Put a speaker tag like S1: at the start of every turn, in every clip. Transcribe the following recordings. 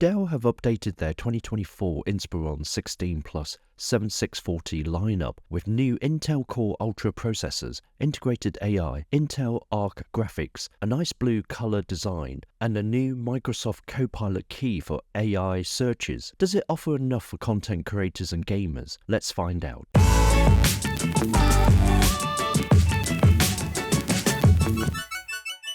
S1: Dell have updated their 2024 Inspiron 16 Plus 7640 lineup with new Intel Core Ultra processors, integrated AI, Intel Arc graphics, a nice blue color design, and a new Microsoft Copilot key for AI searches. Does it offer enough for content creators and gamers? Let's find out.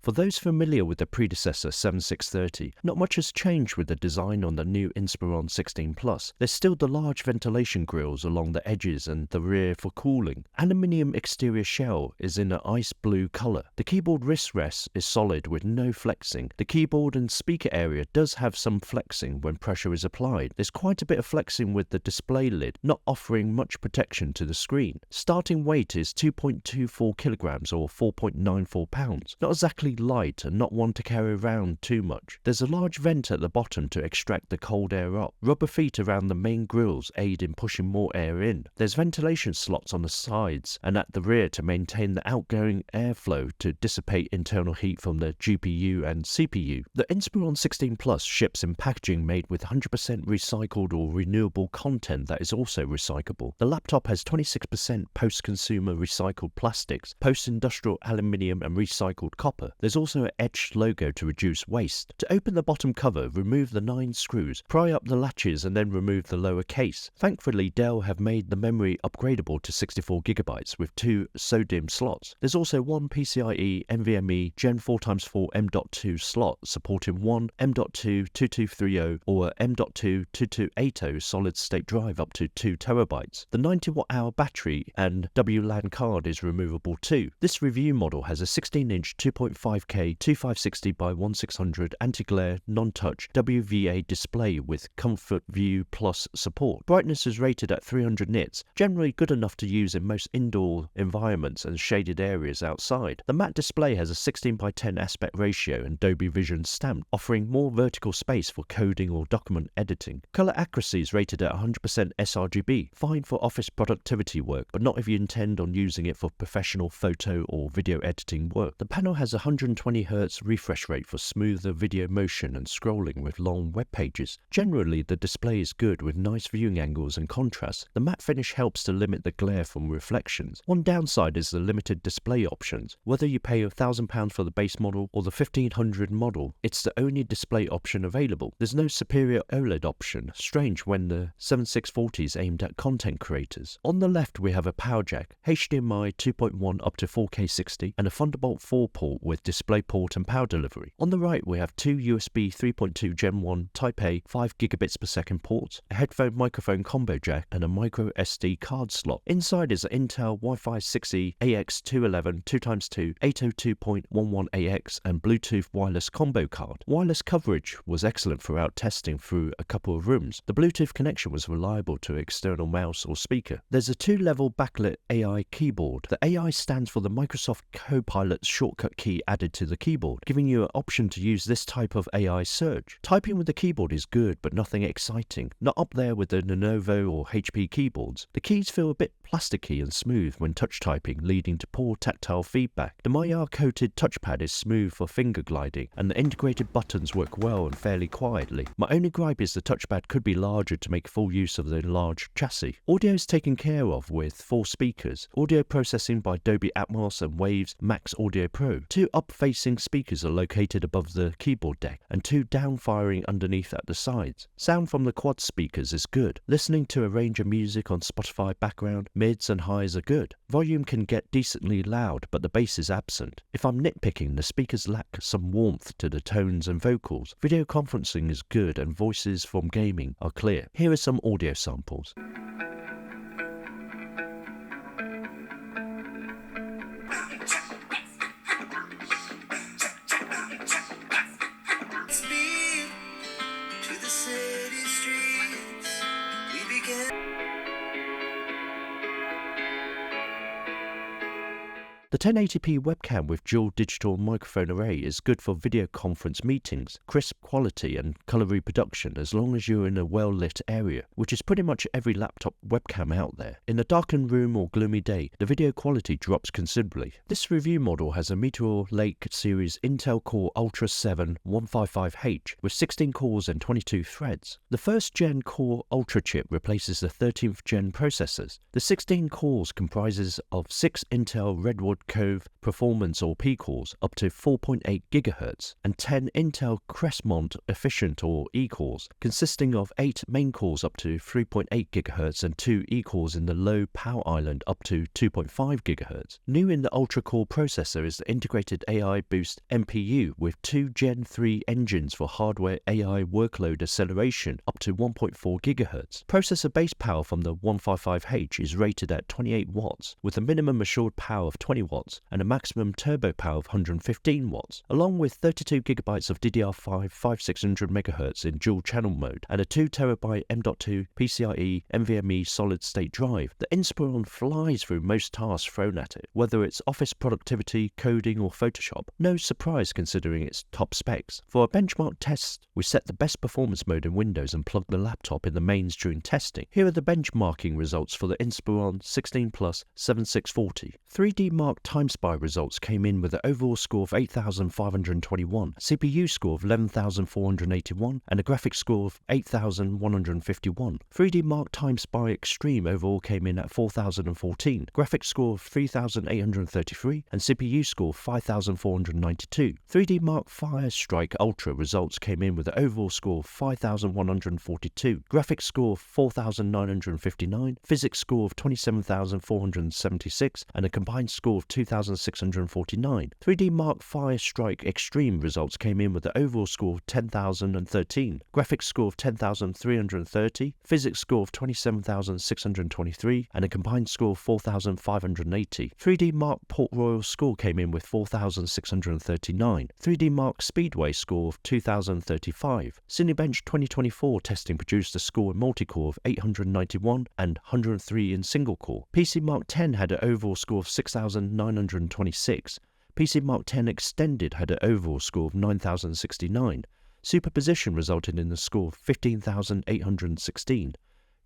S1: For those familiar with the predecessor 7630, not much has changed with the design on the new Inspiron 16 Plus. There's still the large ventilation grills along the edges and the rear for cooling. Aluminium exterior shell is in an ice blue color. The keyboard wrist rest is solid with no flexing. The keyboard and speaker area does have some flexing when pressure is applied. There's quite a bit of flexing with the display lid, not offering much protection to the screen. Starting weight is 2.24 kilograms or 4.94 pounds. Not exactly light and not one to carry around too much. There's a large vent at the bottom to extract the cold air up. Rubber feet around the main grills aid in pushing more air in. There's ventilation slots on the sides and at the rear to maintain the outgoing airflow to dissipate internal heat from the GPU and CPU. The Inspiron 16 Plus ships in packaging made with 100% recycled or renewable content that is also recyclable. The laptop has 26% post-consumer recycled plastics, post-industrial aluminium and recycled copper. There's also an etched logo to reduce waste. To open the bottom cover, remove the 9 screws, pry up the latches and then remove the lower case. Thankfully, Dell have made the memory upgradable to 64GB with 2 SODIMM slots. There's also one PCIe NVMe Gen 4x4 M.2 slot supporting one M.2 2230 or M.2 2280 solid-state drive up to 2TB. The 90Wh battery and WLAN card is removable too. This review model has a 16-inch 2.5K 2560 by 1600 anti-glare non-touch WVA display with Comfort View Plus support. Brightness is rated at 300 nits, generally good enough to use in most indoor environments and shaded areas outside. The matte display has a 16:10 aspect ratio and Dolby Vision stamp, offering more vertical space for coding or document editing. Color accuracy is rated at 100% sRGB, fine for office productivity work, but not if you intend on using it for professional photo or video editing work. The panel has a 120Hz refresh rate for smoother video motion and scrolling with long web pages. Generally, the display is good with nice viewing angles and contrast. The matte finish helps to limit the glare from reflections. One downside is the limited display options. Whether you pay £1,000 for the base model or the 1500 model, it's the only display option available. There's no superior OLED option, strange when the 7640 is aimed at content creators. On the left we have a power jack, HDMI 2.1 up to 4K 60 and a Thunderbolt 4 port with DisplayPort and power delivery. On the right we have 2 USB 3.2 Gen 1 Type A 5GB/s ports, a headphone microphone combo jack and a MicroSD card slot. Inside is an Intel Wi-Fi 6E AX211 2x2 802.11ax and Bluetooth wireless combo card. Wireless coverage was excellent throughout testing through a couple of rooms. The Bluetooth connection was reliable to external mouse or speaker. There's a 2-level backlit AI keyboard. The AI stands for the Microsoft Copilot shortcut key added to the keyboard, giving you an option to use this type of AI search. Typing with the keyboard is good, but nothing exciting. Not up there with the Lenovo or HP keyboards. The keys feel a bit plasticky and smooth when touch typing, leading to poor tactile feedback. The Maya-coated touchpad is smooth for finger gliding, and the integrated buttons work well and fairly quietly. My only gripe is the touchpad could be larger to make full use of the enlarged chassis. Audio is taken care of with 4 speakers, audio processing by Dolby Atmos and Waves Max Audio Pro. 2 up-facing speakers are located above the keyboard deck, and 2 down-firing underneath at the sides. Sound from the quad speakers is good. Listening to a range of music on Spotify background, mids and highs are good. Volume can get decently loud, but the bass is absent. If I'm nitpicking, the speakers lack some warmth to the tones and vocals. Video conferencing is good and voices from gaming are clear. Here are some audio samples. The The 1080p webcam with dual digital microphone array is good for video conference meetings, crisp quality and color reproduction as long as you're in a well-lit area, which is pretty much every laptop webcam out there. In a darkened room or gloomy day, the video quality drops considerably. This review model has a Meteor Lake series Intel Core Ultra 7 155H with 16 cores and 22 threads. The first gen Core Ultra chip replaces the 13th gen processors. The 16 cores comprises of 6 Intel Redwood Cove Performance or P cores up to 4.8 GHz and 10 Intel Crestmont Efficient or E cores consisting of 8 main cores up to 3.8 GHz and 2 E cores in the low power island up to 2.5 GHz. New in the Ultra Core processor is the integrated AI Boost MPU with 2 Gen 3 engines for hardware AI workload acceleration up to 1.4 GHz. Processor base power from the 155H is rated at 28 watts with a minimum assured power of 20 watts and a maximum turbo power of 115 watts, along with 32 GB of DDR5 5600 MHz in dual channel mode and a 2TB M.2 PCIe NVMe solid state drive. The Inspiron flies through most tasks thrown at it, whether it's office productivity, coding or Photoshop. No surprise considering its top specs. For a benchmark test, we set the best performance mode in Windows and plugged the laptop in the mains during testing. Here are the benchmarking results for the Inspiron 16 Plus 7640. 3D Mark Time Spy results came in with an overall score of 8,521, CPU score of 11,481 and a graphics score of 8,151. 3D Mark Time Spy Extreme overall came in at 4,014, graphics score of 3,833 and CPU score of 5,492. 3D Mark Fire Strike Ultra results came in with an overall score of 5,142, graphics score of 4,959, physics score of 27,476 and a combined score of 2,649. 3D Mark Fire Strike Extreme results came in with an overall score of 10,013, graphics score of 10,330, physics score of 27,623 and a combined score of 4,580. 3D Mark Port Royal score came in with 4,639. 3D Mark Speedway score of 2,035. Cinebench 2024 testing produced a score in multi-core of 891 and 103 in single-core. PC Mark 10 had an overall score of 6,926. PC Mark 10 Extended had an overall score of 9,069. Superposition resulted in a score of 15,816.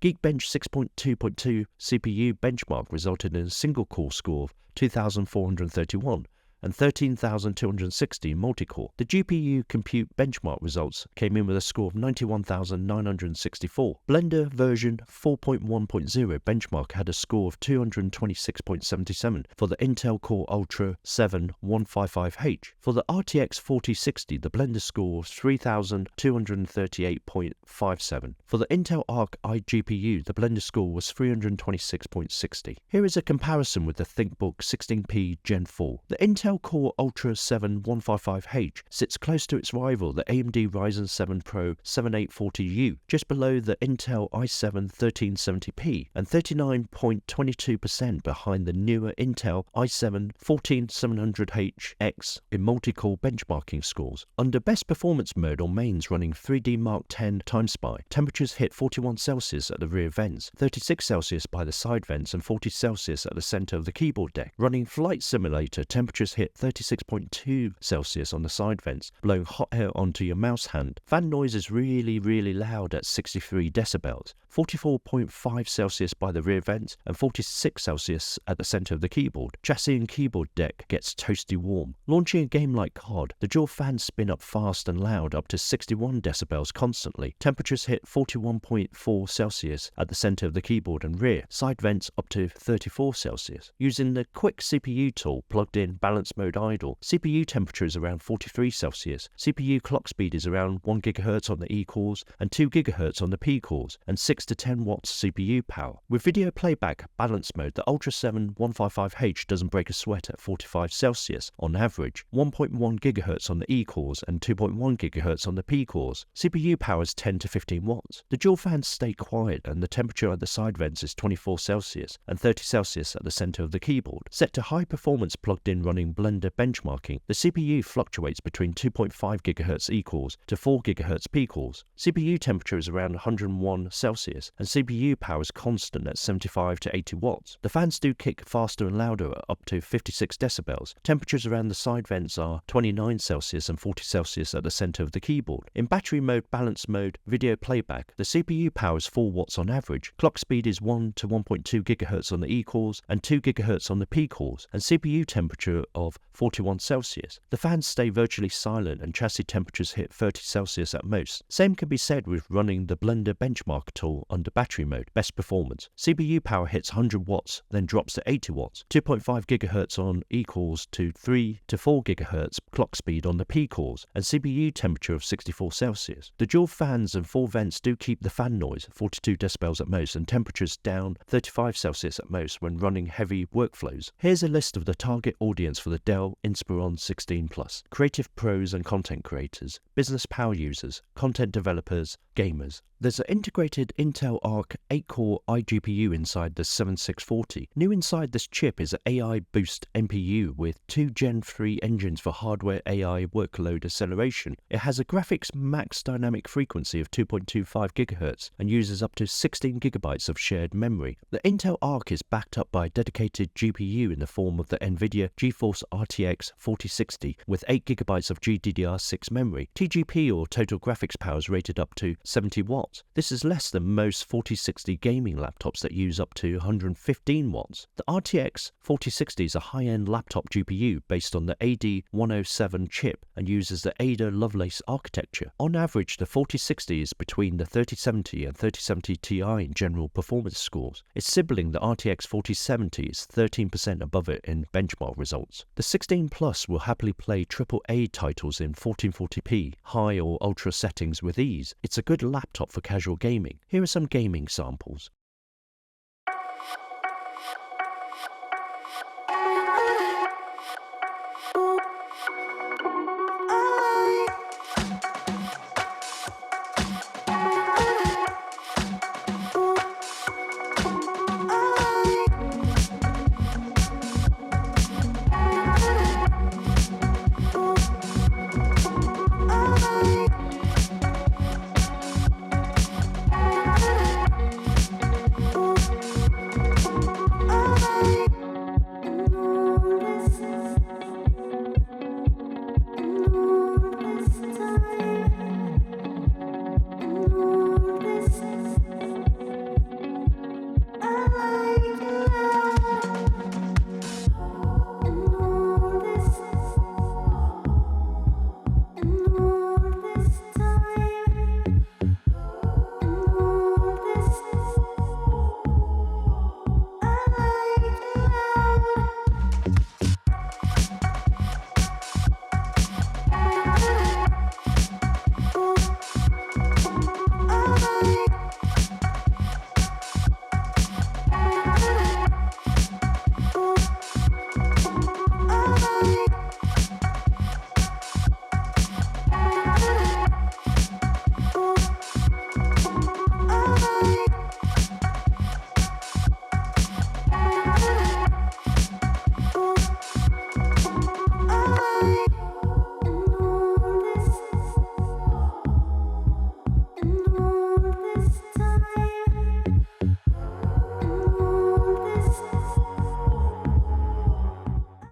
S1: Geekbench 6.2.2 CPU benchmark resulted in a single-core score of 2,431 and 13,260 multi-core. The GPU compute benchmark results came in with a score of 91,964. Blender version 4.1.0 benchmark had a score of 226.77 for the Intel Core Ultra 7 155H. For the RTX 4060, the Blender score was 3,238.57. For the Intel Arc iGPU, the Blender score was 326.60. Here is a comparison with the ThinkBook 16P Gen 4. The Intel Core Ultra 7 155H sits close to its rival, the AMD Ryzen 7 Pro 7840U, just below the Intel i7 1370p, and 39.22% behind the newer Intel i7 14700HX in multi-core benchmarking scores. Under best performance mode on mains running 3D Mark 10 Time Spy, temperatures hit 41 Celsius at the rear vents, 36 Celsius by the side vents and 40 Celsius at the center of the keyboard deck. Running Flight Simulator, temperatures hit 36.2 Celsius on the side vents, blowing hot air onto your mouse hand. Fan noise is really loud at 63 decibels, 44.5 Celsius by the rear vents and 46 Celsius at the center of the keyboard. Chassis and keyboard deck gets toasty warm. Launching a game like COD, the dual fans spin up fast and loud up to 61 decibels constantly. Temperatures hit 41.4 Celsius at the center of the keyboard and rear, side vents up to 34 Celsius. Using the quick CPU tool plugged in balance mode idle, CPU temperature is around 43 Celsius. CPU clock speed is around 1 GHz on the E cores and 2 GHz on the P cores and 6 to 10 watts CPU power. With video playback balance mode, the Ultra 7 155H doesn't break a sweat at 45 Celsius on average, 1.1 GHz on the E cores and 2.1 GHz on the P cores. CPU power is 10 to 15 watts. The dual fans stay quiet and the temperature at the side vents is 24 Celsius and 30 Celsius at the center of the keyboard. Set to high performance plugged in running using blender benchmarking, the CPU fluctuates between 2.5 GHz E-cores to 4 GHz P-cores. CPU temperature is around 101 Celsius, and CPU power is constant at 75 to 80 watts. The fans do kick faster and louder at up to 56 decibels. Temperatures around the side vents are 29 Celsius and 40 Celsius at the center of the keyboard. In battery mode, balance mode, video playback, the CPU power is 4 watts on average. Clock speed is 1 to 1.2 GHz on the E-cores and 2 GHz on the P-cores, and CPU temperature of 41 Celsius. The fans stay virtually silent and chassis temperatures hit 30 Celsius at most. Same can be said with running the blender benchmark tool under battery mode, best performance. CPU power hits 100 watts, then drops to 80 watts, 2.5 GHz on E-cores to 3 to 4 GHz clock speed on the P-cores, and CPU temperature of 64 Celsius. The dual fans and 4 vents do keep the fan noise, 42 decibels at most, and temperatures down 35 Celsius at most when running heavy workflows. Here's a list of the target audience for the Dell Inspiron 16 Plus: creative pros and content creators, business power users, content developers, gamers. There's an integrated Intel Arc 8-core iGPU inside the 7640. New inside this chip is an AI Boost NPU with 2 Gen 3 engines for hardware AI workload acceleration. It has a graphics max dynamic frequency of 2.25 GHz and uses up to 16 GB of shared memory. The Intel Arc is backed up by a dedicated GPU in the form of the NVIDIA GeForce RTX 4060 with 8 GB of GDDR6 memory. TGP, or total graphics power, is rated up to 70 watts. This is less than most 4060 gaming laptops that use up to 115 watts. The RTX 4060 is a high-end laptop GPU based on the AD107 chip and uses the Ada Lovelace architecture. On average, the 4060 is between the 3070 and 3070 Ti in general performance scores. Its sibling, the RTX 4070, is 13% above it in benchmark results. The 16 Plus will happily play AAA titles in 1440p, high or ultra settings with ease. It's a good laptop for casual gaming. Here are some gaming samples.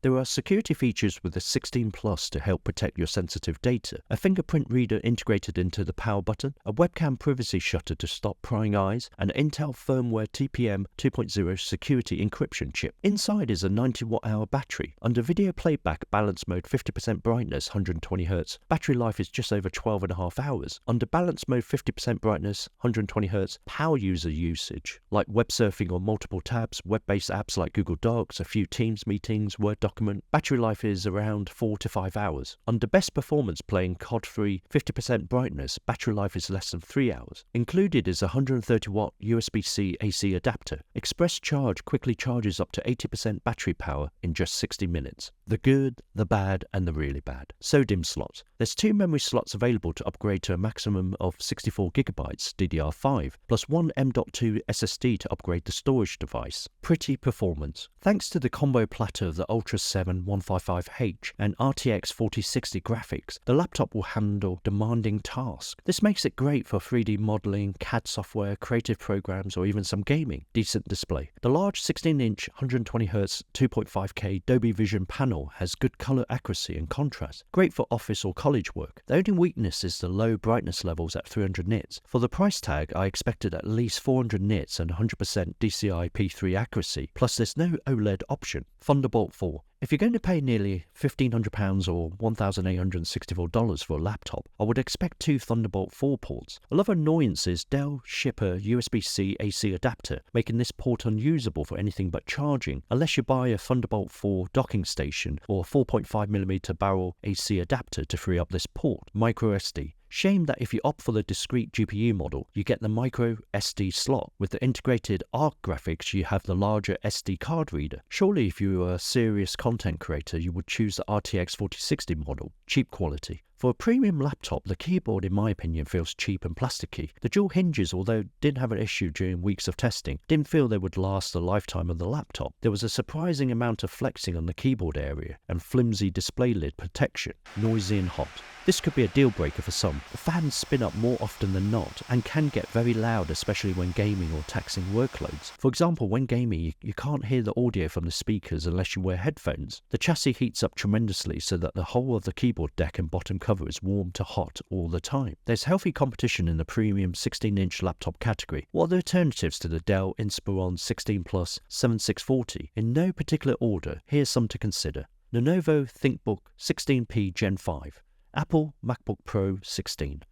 S1: There are security features with the 16 Plus to help protect your sensitive data, a fingerprint reader integrated into the power button, a webcam privacy shutter to stop prying eyes, and an Intel firmware TPM 2.0 security encryption chip. Inside is a 90 watt-hour battery. Under video playback balance mode 50% brightness 120Hz, battery life is just over 12.5 hours. Under balance mode 50% brightness 120Hz, power user usage, like web surfing on multiple tabs, web-based apps like Google Docs, a few Teams meetings, Word document, battery life is around 4 to 5 hours. Under best performance playing COD-free 50% brightness, battery life is less than 3 hours. Included is a 130 watt USB-C AC adapter. Express Charge quickly charges up to 80% battery power in just 60 minutes. The good, the bad, and the really bad. SODIMM slots. There's 2 memory slots available to upgrade to a maximum of 64 GB DDR5, plus 1 M.2 SSD to upgrade the storage device. Pretty performance. Thanks to the combo platter of the Ultra 7 7-155H and RTX 4060 graphics, the laptop will handle demanding tasks. This makes it great for 3D modeling, CAD software, creative programs, or even some gaming. Decent display. The large 16-inch 120Hz 2.5K Dolby Vision panel has good color accuracy and contrast. Great for office or college work. The only weakness is the low brightness levels at 300 nits. For the price tag, I expected at least 400 nits and 100% DCI P3 accuracy, plus there's no OLED option. Thunderbolt 4. If you're going to pay nearly £1,500 or $1,864 for a laptop, I would expect 2 Thunderbolt 4 ports. A lot of annoyance is Dell ship a USB-C AC adapter, making this port unusable for anything but charging, unless you buy a Thunderbolt 4 docking station or 4.5mm barrel AC adapter to free up this port. MicroSD. Shame that if you opt for the discrete GPU model, you get the MicroSD slot. With the integrated ARC graphics, you have the larger SD card reader. Surely if you were a serious content creator, you would choose the RTX 4060 model. Cheap quality. For a premium laptop, the keyboard in my opinion feels cheap and plasticky. The dual hinges, although did have an issue during weeks of testing, didn't feel they would last the lifetime of the laptop. There was a surprising amount of flexing on the keyboard area and flimsy display lid protection. Noisy and hot. This could be a deal breaker for some. The fans spin up more often than not and can get very loud, especially when gaming or taxing workloads. For example, when gaming, you can't hear the audio from the speakers unless you wear headphones. The chassis heats up tremendously so that the whole of the keyboard deck and bottom cover is warm to hot all the time. There's healthy competition in the premium 16-inch laptop category. What are the alternatives to the Dell Inspiron 16 Plus 7640? In no particular order, here's some to consider. Lenovo ThinkBook 16P Gen 5. Apple MacBook Pro 16,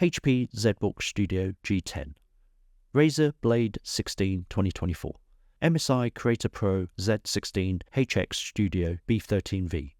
S1: HP ZBook Studio G10, Razer Blade 16 2024, MSI Creator Pro Z16 HX Studio B13V,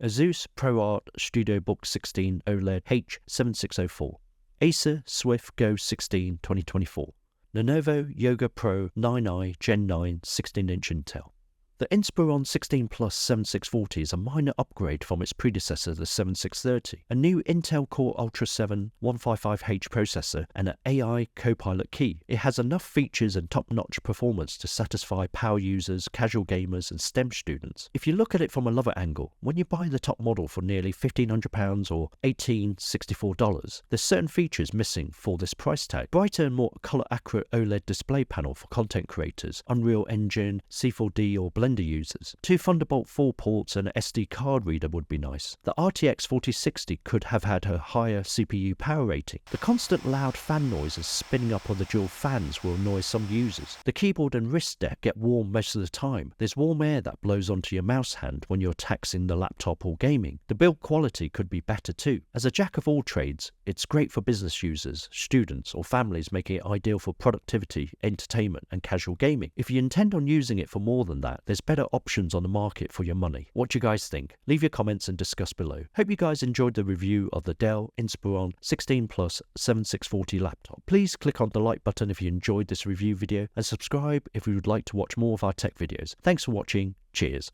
S1: Asus ProArt Studio Book 16 OLED H7604, Acer Swift Go 16 2024, Lenovo Yoga Pro 9i Gen 9 16-inch Intel. The Inspiron 16 Plus 7640 is a minor upgrade from its predecessor, the 7630, a new Intel Core Ultra 7 155H processor and an AI Copilot key. It has enough features and top-notch performance to satisfy power users, casual gamers and STEM students. If you look at it from another angle, when you buy the top model for nearly £1,500 or $1,864, there's certain features missing for this price tag. Brighter and more color-accurate OLED display panel for content creators, Unreal Engine, C4D or Blender users. 2 Thunderbolt 4 ports and an SD card reader would be nice. The RTX 4060 could have had a higher CPU power rating. The constant loud fan noises spinning up on the dual fans will annoy some users. The keyboard and wrist deck get warm most of the time. There's warm air that blows onto your mouse hand when you're taxing the laptop or gaming. The build quality could be better too. As a jack of all trades, it's great for business users, students or families, making it ideal for productivity, entertainment and casual gaming. If you intend on using it for more than that, there's better options on the market for your money. What do you guys think? Leave your comments and discuss below. Hope you guys enjoyed the review of the Dell Inspiron 16 Plus 7640 laptop. Please click on the like button if you enjoyed this review video and subscribe if you would like to watch more of our tech videos. Thanks for watching. Cheers.